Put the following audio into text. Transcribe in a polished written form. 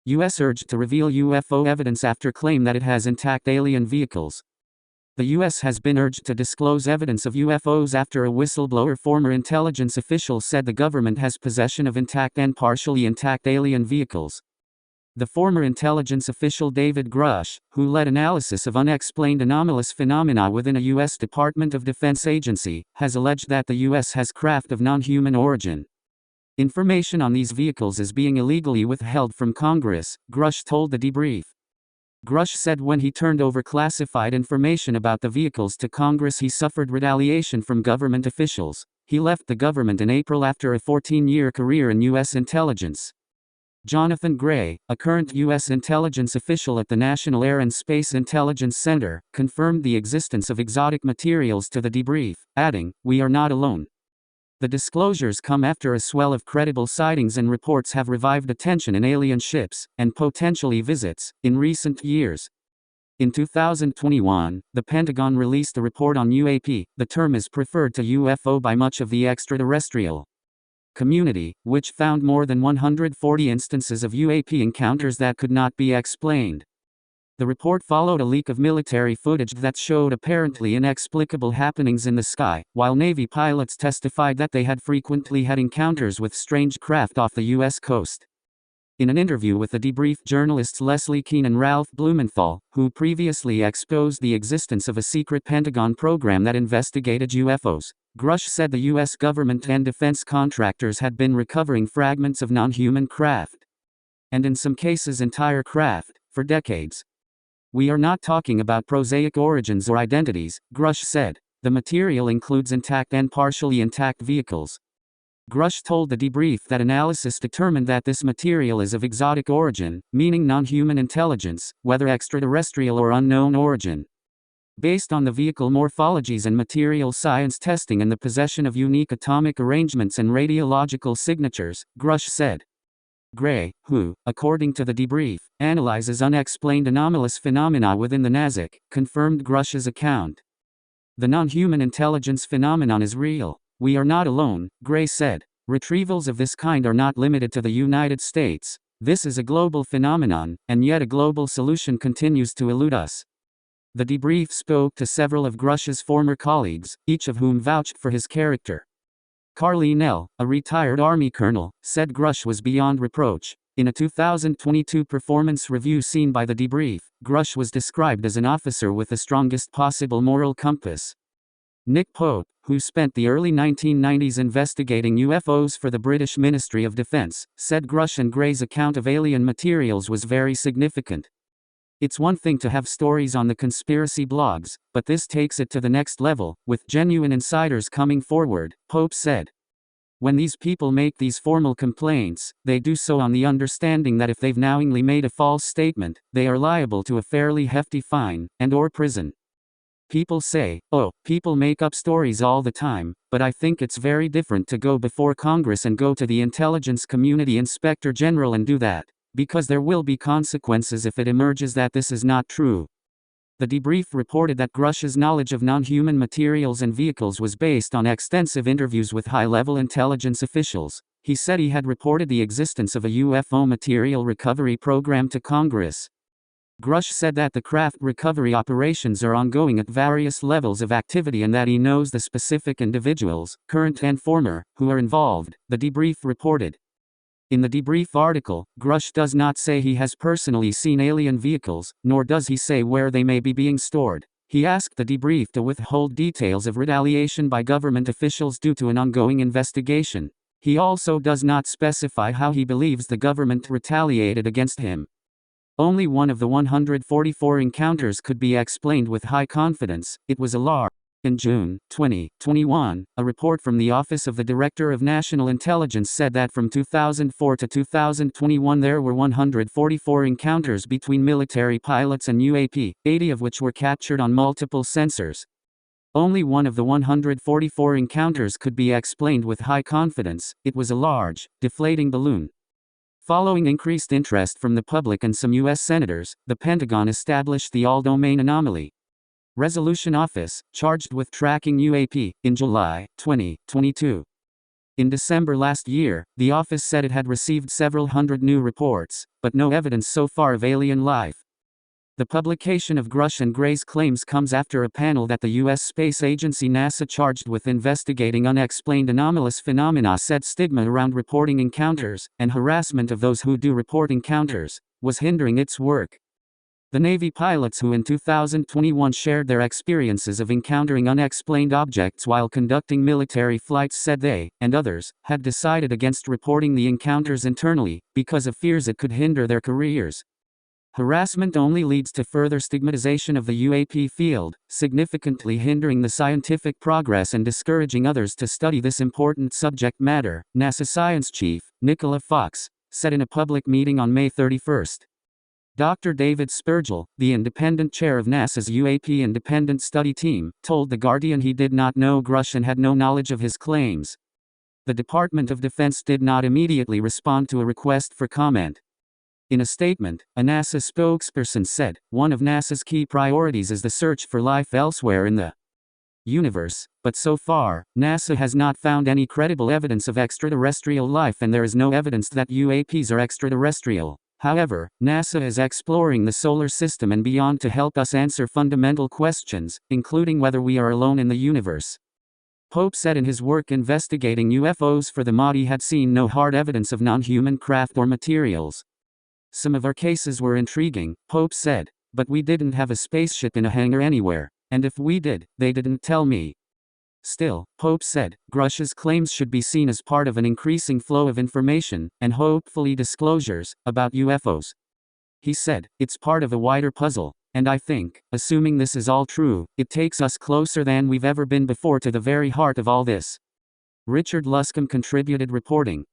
U.S. urged to reveal UFO evidence after claim that it has intact alien vehicles. The U.S. has been urged to disclose evidence of UFOs after a whistleblower former intelligence official said the government has possession of intact and partially intact alien vehicles. The former intelligence official David Grush, who led analysis of unexplained anomalous phenomena within a U.S. Department of Defense agency, has alleged that the U.S. has craft of non-human origin. Information on these vehicles is being illegally withheld from Congress, Grush told the debrief. Grush said when he turned over classified information about the vehicles to Congress he suffered retaliation from government officials. He left the government in April after a 14-year career in U.S. intelligence. Jonathan Gray, a current U.S. intelligence official at the National Air and Space Intelligence Center, confirmed the existence of exotic materials to the debrief, adding, "We are not alone." The disclosures come after a swell of credible sightings and reports have revived attention in alien ships, and potentially visits, in recent years. In 2021, the Pentagon released a report on UAP. The term is preferred to UFO by much of the extraterrestrial community, which found more than 140 instances of UAP encounters that could not be explained. The report followed a leak of military footage that showed apparently inexplicable happenings in the sky, while Navy pilots testified that they had frequently had encounters with strange craft off the U.S. coast. In an interview with the debrief journalists Leslie Kean and Ralph Blumenthal, who previously exposed the existence of a secret Pentagon program that investigated UFOs, Grush said the U.S. government and defense contractors had been recovering fragments of non-human craft, and in some cases entire craft, for decades. "We are not talking about prosaic origins or identities," Grush said. "The material includes intact and partially intact vehicles." Grush told the debrief that analysis determined that this material is of exotic origin, meaning non-human intelligence, whether extraterrestrial or unknown origin. Based on the vehicle morphologies and material science testing and the possession of unique atomic arrangements and radiological signatures, Grush said. Gray, who, according to the debrief, analyzes unexplained anomalous phenomena within the NASIC, confirmed Grush's account. "The non-human intelligence phenomenon is real. We are not alone," Gray said. "Retrievals of this kind are not limited to the United States. This is a global phenomenon, and yet a global solution continues to elude us." The debrief spoke to several of Grush's former colleagues, each of whom vouched for his character. Carly Nell, a retired Army colonel, said Grush was beyond reproach. In a 2022 performance review seen by the debrief, Grush was described as an officer with the strongest possible moral compass. Nick Pope, who spent the early 1990s investigating UFOs for the British Ministry of Defense, said Grush and Gray's account of alien materials was very significant. "It's one thing to have stories on the conspiracy blogs, but this takes it to the next level, with genuine insiders coming forward," Pope said. "When these people make these formal complaints, they do so on the understanding that if they've knowingly made a false statement, they are liable to a fairly hefty fine, and/or prison. People say, oh, people make up stories all the time, but I think it's very different to go before Congress and go to the intelligence community inspector general and do that. Because there will be consequences if it emerges that this is not true." The debrief reported that Grush's knowledge of non-human materials and vehicles was based on extensive interviews with high-level intelligence officials. He said he had reported the existence of a UFO material recovery program to Congress. Grush said that the craft recovery operations are ongoing at various levels of activity and that he knows the specific individuals, current and former, who are involved, the debrief reported. In the debrief article, Grush does not say he has personally seen alien vehicles, nor does he say where they may be being stored. He asked the debrief to withhold details of retaliation by government officials due to an ongoing investigation. He also does not specify how he believes the government retaliated against him. Only one of the 144 encounters could be explained with high confidence. It was a large. In June 2021, a report from the Office of the Director of National Intelligence said that from 2004 to 2021 there were 144 encounters between military pilots and UAP, 80 of which were captured on multiple sensors. Only one of the 144 encounters could be explained with high confidence. It was a large, deflating balloon. Following increased interest from the public and some U.S. senators, the Pentagon established the All-Domain Anomaly Resolution Office, charged with tracking UAP, in July 2022. In December last year, the office said it had received several hundred new reports, but no evidence so far of alien life. The publication of Grush and Gray's claims comes after a panel that the U.S. space agency NASA charged with investigating unexplained anomalous phenomena said stigma around reporting encounters, and harassment of those who do report encounters, was hindering its work. The Navy pilots who in 2021 shared their experiences of encountering unexplained objects while conducting military flights said they, and others, had decided against reporting the encounters internally, because of fears it could hinder their careers. Harassment only leads to further stigmatization of the UAP field, significantly hindering the scientific progress and discouraging others to study this important subject matter, NASA Science Chief, Nicola Fox, said in a public meeting on May 31. Dr. David Spergel, the independent chair of NASA's UAP Independent Study Team, told The Guardian he did not know Grush and had no knowledge of his claims. The Department of Defense did not immediately respond to a request for comment. In a statement, a NASA spokesperson said, "One of NASA's key priorities is the search for life elsewhere in the universe, but so far, NASA has not found any credible evidence of extraterrestrial life and there is no evidence that UAPs are extraterrestrial. However, NASA is exploring the solar system and beyond to help us answer fundamental questions, including whether we are alone in the universe." Pope said in his work investigating UFOs for the MOD he had seen no hard evidence of non-human craft or materials. "Some of our cases were intriguing," Pope said, "but we didn't have a spaceship in a hangar anywhere, and if we did, they didn't tell me." Still, Pope said, Grush's claims should be seen as part of an increasing flow of information, and hopefully disclosures, about UFOs. He said, "It's part of a wider puzzle, and I think, assuming this is all true, it takes us closer than we've ever been before to the very heart of all this." Richard Luscombe contributed reporting.